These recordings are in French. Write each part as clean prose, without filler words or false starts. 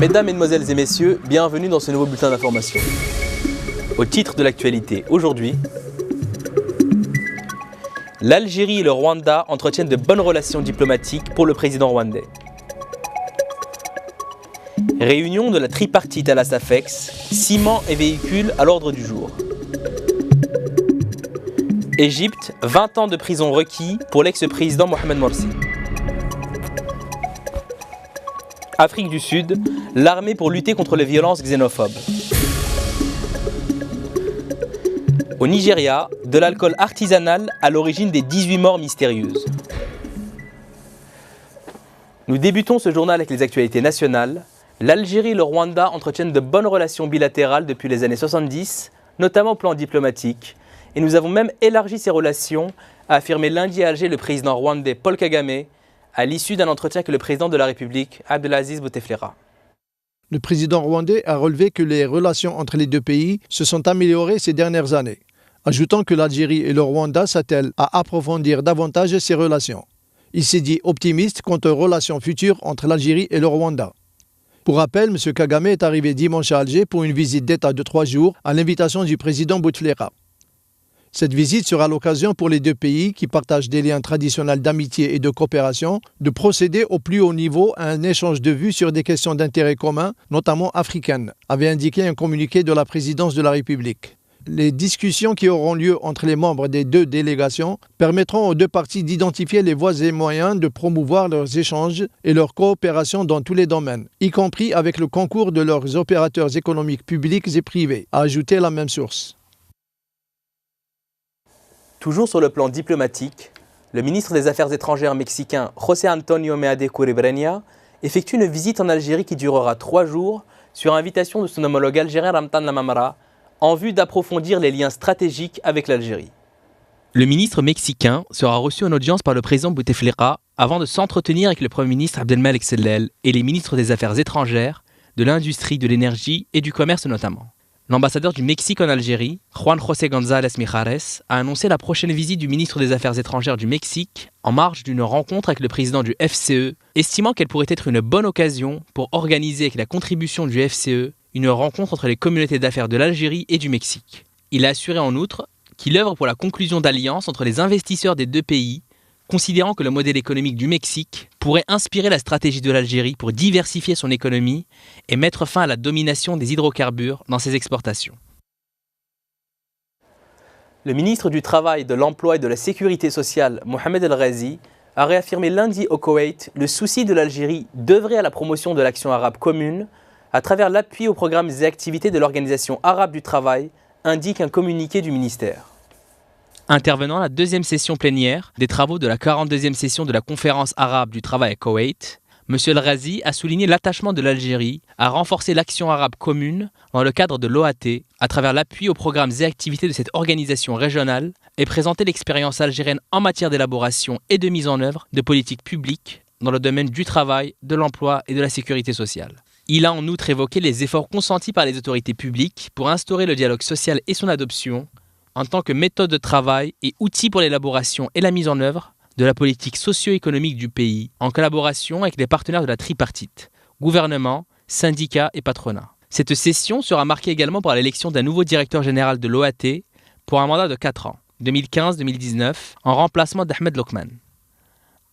Mesdames, Mesdemoiselles et Messieurs, bienvenue dans ce nouveau bulletin d'information. Au titre de l'actualité, aujourd'hui, l'Algérie et le Rwanda entretiennent de bonnes relations diplomatiques pour le président rwandais. Réunion de la tripartite à la SAFEX, ciment et véhicules à l'ordre du jour. Égypte, 20 ans de prison requis pour l'ex-président Mohamed Morsi. Afrique du Sud, l'armée pour lutter contre les violences xénophobes. Au Nigeria, de l'alcool artisanal à l'origine des 18 morts mystérieuses. Nous débutons ce journal avec les actualités nationales. L'Algérie et le Rwanda entretiennent de bonnes relations bilatérales depuis les années 70, notamment au plan diplomatique. Et nous avons même élargi ces relations, a affirmé lundi à Alger le président rwandais Paul Kagame, à l'issue d'un entretien que le président de la République, Abdelaziz Bouteflika. Le président rwandais a relevé que les relations entre les deux pays se sont améliorées ces dernières années, ajoutant que l'Algérie et le Rwanda s'attellent à approfondir davantage ces relations. Il s'est dit optimiste quant aux relations futures entre l'Algérie et le Rwanda. Pour rappel, M. Kagame est arrivé dimanche à Alger pour une visite d'État de 3 jours à l'invitation du président Bouteflika. Cette visite sera l'occasion pour les deux pays, qui partagent des liens traditionnels d'amitié et de coopération, de procéder au plus haut niveau à un échange de vues sur des questions d'intérêt commun, notamment africaines, avait indiqué un communiqué de la présidence de la République. Les discussions qui auront lieu entre les membres des deux délégations permettront aux deux parties d'identifier les voies et moyens de promouvoir leurs échanges et leur coopération dans tous les domaines, y compris avec le concours de leurs opérateurs économiques publics et privés, a ajouté la même source. Toujours sur le plan diplomatique, le ministre des Affaires étrangères mexicain José Antonio Meade Curibreña effectue une visite en Algérie qui durera 3 jours sur invitation de son homologue algérien Ramtan Lamamra en vue d'approfondir les liens stratégiques avec l'Algérie. Le ministre mexicain sera reçu en audience par le président Bouteflika avant de s'entretenir avec le Premier ministre Abdelmalek Sellel et les ministres des Affaires étrangères, de l'industrie, de l'énergie et du commerce notamment. L'ambassadeur du Mexique en Algérie, Juan José González Mijares, a annoncé la prochaine visite du ministre des Affaires étrangères du Mexique en marge d'une rencontre avec le président du FCE, estimant qu'elle pourrait être une bonne occasion pour organiser avec la contribution du FCE une rencontre entre les communautés d'affaires de l'Algérie et du Mexique. Il a assuré en outre qu'il œuvre pour la conclusion d'alliances entre les investisseurs des deux pays, considérant que le modèle économique du Mexique pourrait inspirer la stratégie de l'Algérie pour diversifier son économie et mettre fin à la domination des hydrocarbures dans ses exportations. Le ministre du Travail, de l'Emploi et de la Sécurité sociale, Mohamed El Ghazi, a réaffirmé lundi au Koweït le souci de l'Algérie d'œuvrer à la promotion de l'action arabe commune à travers l'appui aux programmes et activités de l'Organisation arabe du travail, indique un communiqué du ministère. Intervenant à la deuxième session plénière des travaux de la 42e session de la Conférence arabe du travail à Koweït, M. El Ghazi a souligné l'attachement de l'Algérie à renforcer l'action arabe commune dans le cadre de l'OAT à travers l'appui aux programmes et activités de cette organisation régionale et présenter l'expérience algérienne en matière d'élaboration et de mise en œuvre de politiques publiques dans le domaine du travail, de l'emploi et de la sécurité sociale. Il a en outre évoqué les efforts consentis par les autorités publiques pour instaurer le dialogue social et son adoption en tant que méthode de travail et outil pour l'élaboration et la mise en œuvre de la politique socio-économique du pays, en collaboration avec les partenaires de la tripartite, gouvernement, syndicats et patronat. Cette session sera marquée également par l'élection d'un nouveau directeur général de l'OAT pour un mandat de 4 ans, 2015-2019, en remplacement d'Ahmed Lokman.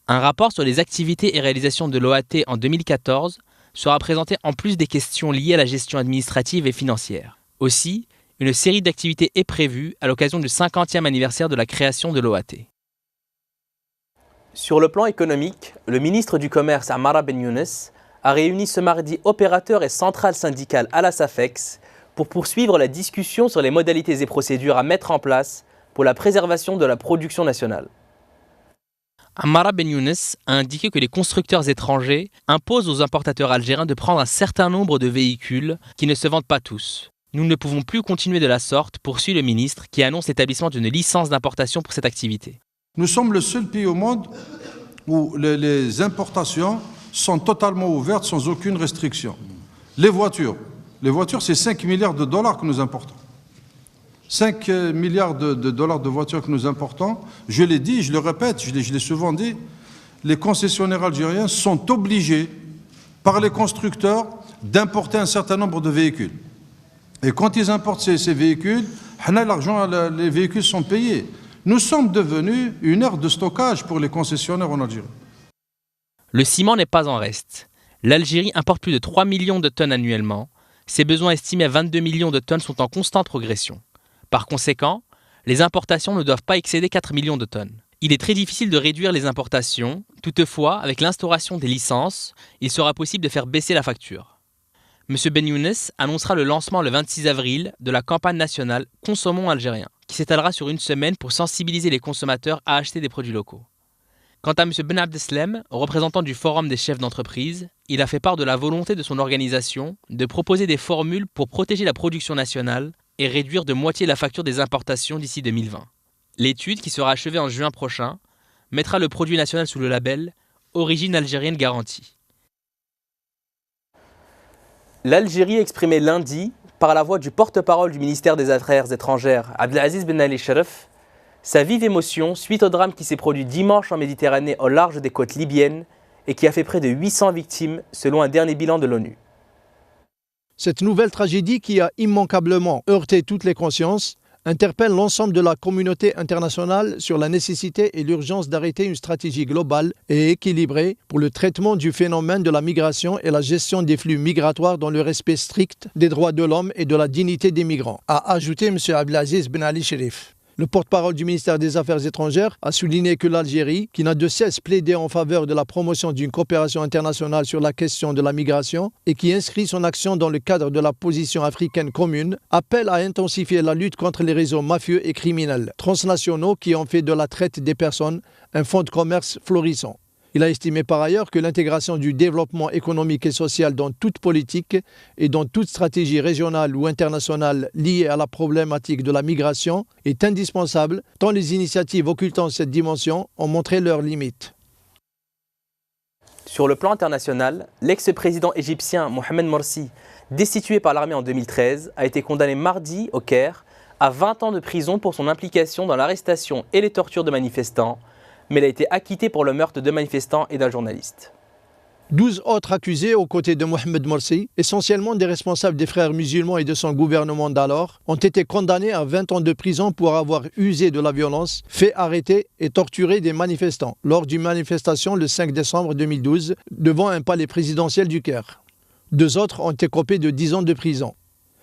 Un rapport sur les activités et réalisations de l'OAT en 2014 sera présenté en plus des questions liées à la gestion administrative et financière. Aussi, une série d'activités est prévue à l'occasion du 50e anniversaire de la création de l'OAT. Sur le plan économique, le ministre du Commerce Ammara Ben Younes a réuni ce mardi opérateurs et centrales syndicales à la SAFEX pour poursuivre la discussion sur les modalités et procédures à mettre en place pour la préservation de la production nationale. Ammara Ben Younes a indiqué que les constructeurs étrangers imposent aux importateurs algériens de prendre un certain nombre de véhicules qui ne se vendent pas tous. Nous ne pouvons plus continuer de la sorte, poursuit le ministre, qui annonce l'établissement d'une licence d'importation pour cette activité. Nous sommes le seul pays au monde où les importations sont totalement ouvertes sans aucune restriction. Les voitures, c'est 5 milliards de dollars que nous importons. 5 milliards de dollars de voitures que nous importons. Je l'ai dit, je le répète, je l'ai souvent dit, les concessionnaires algériens sont obligés par les constructeurs d'importer un certain nombre de véhicules. Et quand ils importent ces véhicules, les véhicules sont payés. Nous sommes devenus une aire de stockage pour les concessionnaires en Algérie. Le ciment n'est pas en reste. L'Algérie importe plus de 3 millions de tonnes annuellement. Ses besoins estimés à 22 millions de tonnes sont en constante progression. Par conséquent, les importations ne doivent pas excéder 4 millions de tonnes. Il est très difficile de réduire les importations. Toutefois, avec l'instauration des licences, il sera possible de faire baisser la facture. M. Ben Younes annoncera le lancement le 26 avril de la campagne nationale Consommons algérien, qui s'étalera sur une semaine pour sensibiliser les consommateurs à acheter des produits locaux. Quant à M. Ben Abdeslem, représentant du Forum des chefs d'entreprise, il a fait part de la volonté de son organisation de proposer des formules pour protéger la production nationale et réduire de moitié la facture des importations d'ici 2020. L'étude, qui sera achevée en juin prochain, mettra le produit national sous le label « Origine algérienne garantie ». L'Algérie a exprimé lundi, par la voix du porte-parole du ministère des Affaires étrangères, Abdelaziz Ben Ali Sherif, sa vive émotion suite au drame qui s'est produit dimanche en Méditerranée au large des côtes libyennes et qui a fait près de 800 victimes selon un dernier bilan de l'ONU. Cette nouvelle tragédie qui a immanquablement heurté toutes les consciences interpelle l'ensemble de la communauté internationale sur la nécessité et l'urgence d'arrêter une stratégie globale et équilibrée pour le traitement du phénomène de la migration et la gestion des flux migratoires dans le respect strict des droits de l'homme et de la dignité des migrants, a ajouté M. Abdelaziz Ben Ali Sherif. Le porte-parole du ministère des Affaires étrangères a souligné que l'Algérie, qui n'a de cesse plaidé en faveur de la promotion d'une coopération internationale sur la question de la migration et qui inscrit son action dans le cadre de la position africaine commune, appelle à intensifier la lutte contre les réseaux mafieux et criminels transnationaux qui ont fait de la traite des personnes un fonds de commerce florissant. Il a estimé par ailleurs que l'intégration du développement économique et social dans toute politique et dans toute stratégie régionale ou internationale liée à la problématique de la migration est indispensable, tant les initiatives occultant cette dimension ont montré leurs limites. Sur le plan international, l'ex-président égyptien Mohamed Morsi, destitué par l'armée en 2013, a été condamné mardi au Caire à 20 ans de prison pour son implication dans l'arrestation et les tortures de manifestants, mais il a été acquitté pour le meurtre de manifestants et d'un journaliste. 12 autres accusés aux côtés de Mohamed Morsi, essentiellement des responsables des frères musulmans et de son gouvernement d'alors, ont été condamnés à 20 ans de prison pour avoir usé de la violence, fait arrêter et torturer des manifestants lors d'une manifestation le 5 décembre 2012 devant un palais présidentiel du Caire. 2 autres ont écopé de 10 ans de prison.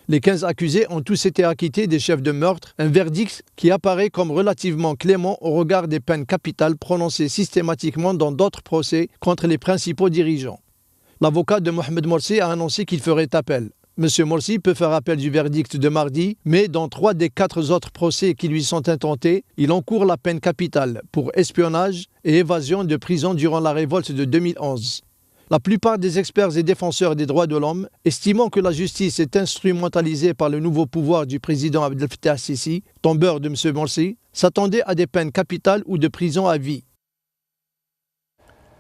Les 15 accusés ont tous été acquittés des chefs de meurtre, un verdict qui apparaît comme relativement clément au regard des peines capitales prononcées systématiquement dans d'autres procès contre les principaux dirigeants. L'avocat de Mohamed Morsi a annoncé qu'il ferait appel. M. Morsi peut faire appel du verdict de mardi, mais dans 3 des 4 autres procès qui lui sont intentés, il encourt la peine capitale pour espionnage et évasion de prison durant la révolte de 2011. La plupart des experts et défenseurs des droits de l'homme, estimant que la justice est instrumentalisée par le nouveau pouvoir du président Abdel Fattah al-Sisi, tombeur de M. Morsi, s'attendaient à des peines capitales ou de prison à vie.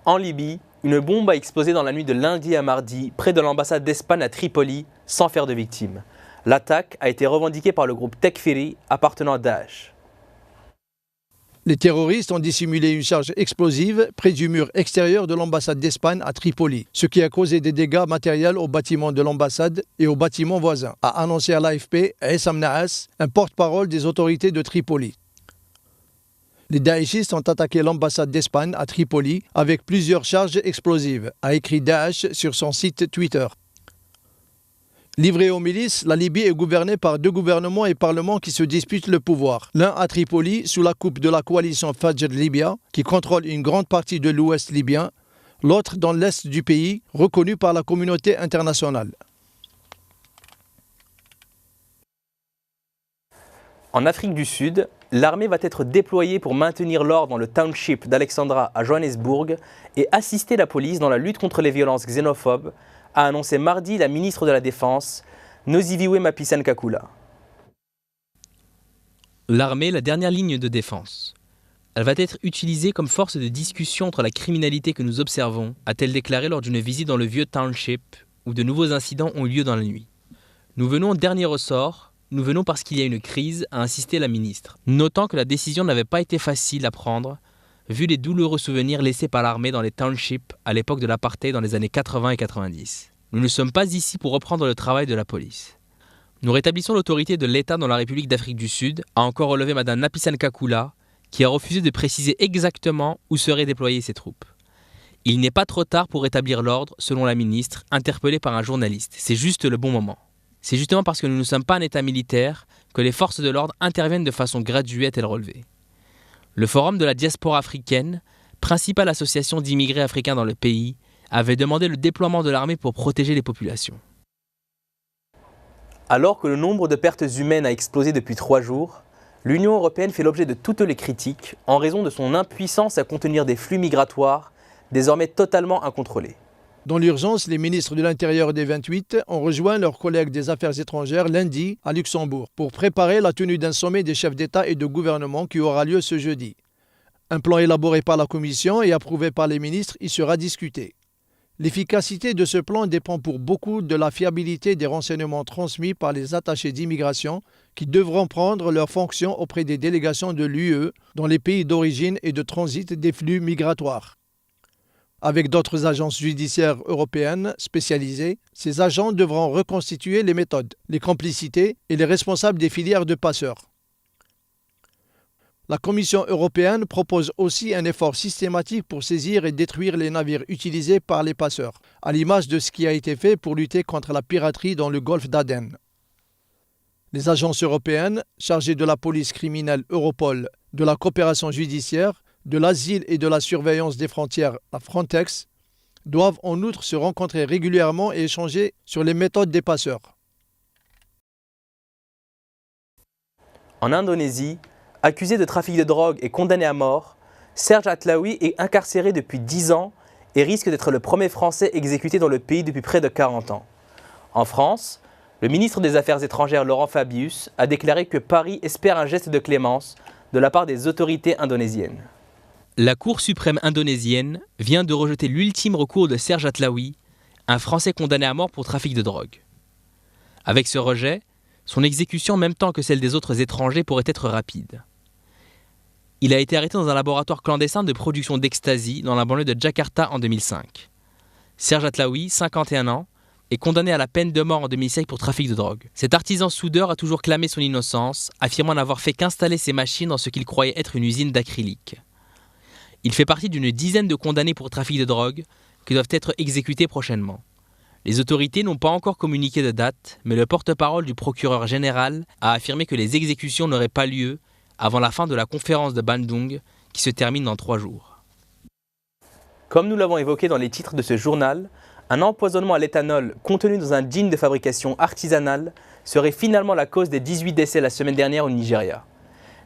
En Libye, une bombe a explosé dans la nuit de lundi à mardi près de l'ambassade d'Espagne à Tripoli, sans faire de victimes. L'attaque a été revendiquée par le groupe Tekfiri appartenant à Daesh. Les terroristes ont dissimulé une charge explosive près du mur extérieur de l'ambassade d'Espagne à Tripoli, ce qui a causé des dégâts matériels aux bâtiments de l'ambassade et aux bâtiments voisins, a annoncé à l'AFP Essam Naas, un porte-parole des autorités de Tripoli. Les Daeshistes ont attaqué l'ambassade d'Espagne à Tripoli avec plusieurs charges explosives, a écrit Daesh sur son site Twitter. Livrée aux milices, la Libye est gouvernée par 2 gouvernements et parlements qui se disputent le pouvoir. L'un à Tripoli, sous la coupe de la coalition Fajr Libya, qui contrôle une grande partie de l'ouest libyen, l'autre dans l'est du pays, reconnu par la communauté internationale. En Afrique du Sud, l'armée va être déployée pour maintenir l'ordre dans le township d'Alexandra à Johannesburg et assister la police dans la lutte contre les violences xénophobes, a annoncé mardi la ministre de la Défense, Nosiviwe Mapisa-Nkakula. L'armée est la dernière ligne de défense. Elle va être utilisée comme force de discussion entre la criminalité que nous observons, a-t-elle déclaré lors d'une visite dans le vieux township, où de nouveaux incidents ont eu lieu dans la nuit. Nous venons en dernier ressort, nous venons parce qu'il y a une crise, a insisté la ministre, notant que la décision n'avait pas été facile à prendre, vu les douloureux souvenirs laissés par l'armée dans les townships à l'époque de l'apartheid dans les années 80 et 90. Nous ne sommes pas ici pour reprendre le travail de la police. Nous rétablissons l'autorité de l'État dans la République d'Afrique du Sud, a encore relevé Mme Napisane Kakula, qui a refusé de préciser exactement où seraient déployées ses troupes. Il n'est pas trop tard pour rétablir l'ordre, selon la ministre, interpellée par un journaliste. C'est juste le bon moment. C'est justement parce que nous ne sommes pas un État militaire que les forces de l'ordre interviennent de façon graduée, a-t-elle relevé. Le Forum de la diaspora africaine, principale association d'immigrés africains dans le pays, avait demandé le déploiement de l'armée pour protéger les populations. Alors que le nombre de pertes humaines a explosé depuis 3 jours, l'Union européenne fait l'objet de toutes les critiques en raison de son impuissance à contenir des flux migratoires désormais totalement incontrôlés. Dans l'urgence, les ministres de l'Intérieur des 28 ont rejoint leurs collègues des Affaires étrangères lundi à Luxembourg pour préparer la tenue d'un sommet des chefs d'État et de gouvernement qui aura lieu ce jeudi. Un plan élaboré par la Commission et approuvé par les ministres y sera discuté. L'efficacité de ce plan dépend pour beaucoup de la fiabilité des renseignements transmis par les attachés d'immigration qui devront prendre leurs fonctions auprès des délégations de l'UE dans les pays d'origine et de transit des flux migratoires. Avec d'autres agences judiciaires européennes spécialisées, ces agents devront reconstituer les méthodes, les complicités et les responsables des filières de passeurs. La Commission européenne propose aussi un effort systématique pour saisir et détruire les navires utilisés par les passeurs, à l'image de ce qui a été fait pour lutter contre la piraterie dans le golfe d'Aden. Les agences européennes, chargées de la police criminelle Europol, de la coopération judiciaire, de l'asile et de la surveillance des frontières, la Frontex, doivent en outre se rencontrer régulièrement et échanger sur les méthodes des passeurs. En Indonésie, accusé de trafic de drogue et condamné à mort, Serge Atlaoui est incarcéré depuis 10 ans et risque d'être le premier Français exécuté dans le pays depuis près de 40 ans. En France, le ministre des Affaires étrangères Laurent Fabius a déclaré que Paris espère un geste de clémence de la part des autorités indonésiennes. La Cour suprême indonésienne vient de rejeter l'ultime recours de Serge Atlaoui, un Français condamné à mort pour trafic de drogue. Avec ce rejet, son exécution en même temps que celle des autres étrangers pourrait être rapide. Il a été arrêté dans un laboratoire clandestin de production d'ecstasy dans la banlieue de Jakarta en 2005. Serge Atlaoui, 51 ans, est condamné à la peine de mort en 2016 pour trafic de drogue. Cet artisan soudeur a toujours clamé son innocence, affirmant n'avoir fait qu'installer ses machines dans ce qu'il croyait être une usine d'acrylique. Il fait partie d'une dizaine de condamnés pour trafic de drogue qui doivent être exécutés prochainement. Les autorités n'ont pas encore communiqué de date, mais le porte-parole du procureur général a affirmé que les exécutions n'auraient pas lieu avant la fin de la conférence de Bandung qui se termine dans 3 jours. Comme nous l'avons évoqué dans les titres de ce journal, un empoisonnement à l'éthanol contenu dans un gin de fabrication artisanale serait finalement la cause des 18 décès la semaine dernière au Nigeria.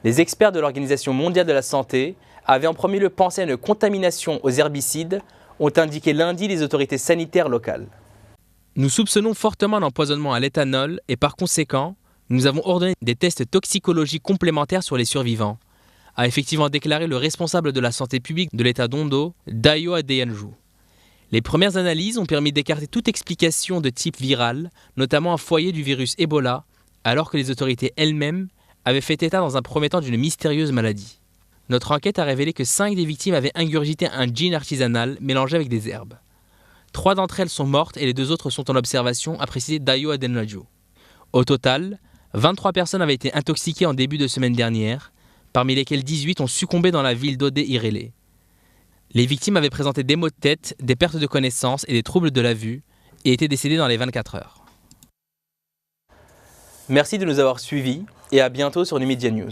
Les experts de l'Organisation mondiale de la santé avaient en premier lieu pensé à une contamination aux herbicides, ont indiqué lundi les autorités sanitaires locales. Nous soupçonnons fortement un empoisonnement à l'éthanol et par conséquent, nous avons ordonné des tests toxicologiques complémentaires sur les survivants, a effectivement déclaré le responsable de la santé publique de l'État d'Ondo, Dayo Adeyanju. Les premières analyses ont permis d'écarter toute explication de type viral, notamment un foyer du virus Ebola, alors que les autorités elles-mêmes avaient fait état dans un premier temps d'une mystérieuse maladie. Notre enquête a révélé que 5 des victimes avaient ingurgité un gin artisanal mélangé avec des herbes. 3 d'entre elles sont mortes et les 2 autres sont en observation, a précisé Dayo Adeyanju. Au total, 23 personnes avaient été intoxiquées en début de semaine dernière, parmi lesquelles 18 ont succombé dans la ville d'Odé-Irélé. Les victimes avaient présenté des maux de tête, des pertes de connaissance et des troubles de la vue et étaient décédées dans les 24 heures. Merci de nous avoir suivis et à bientôt sur Numedia News.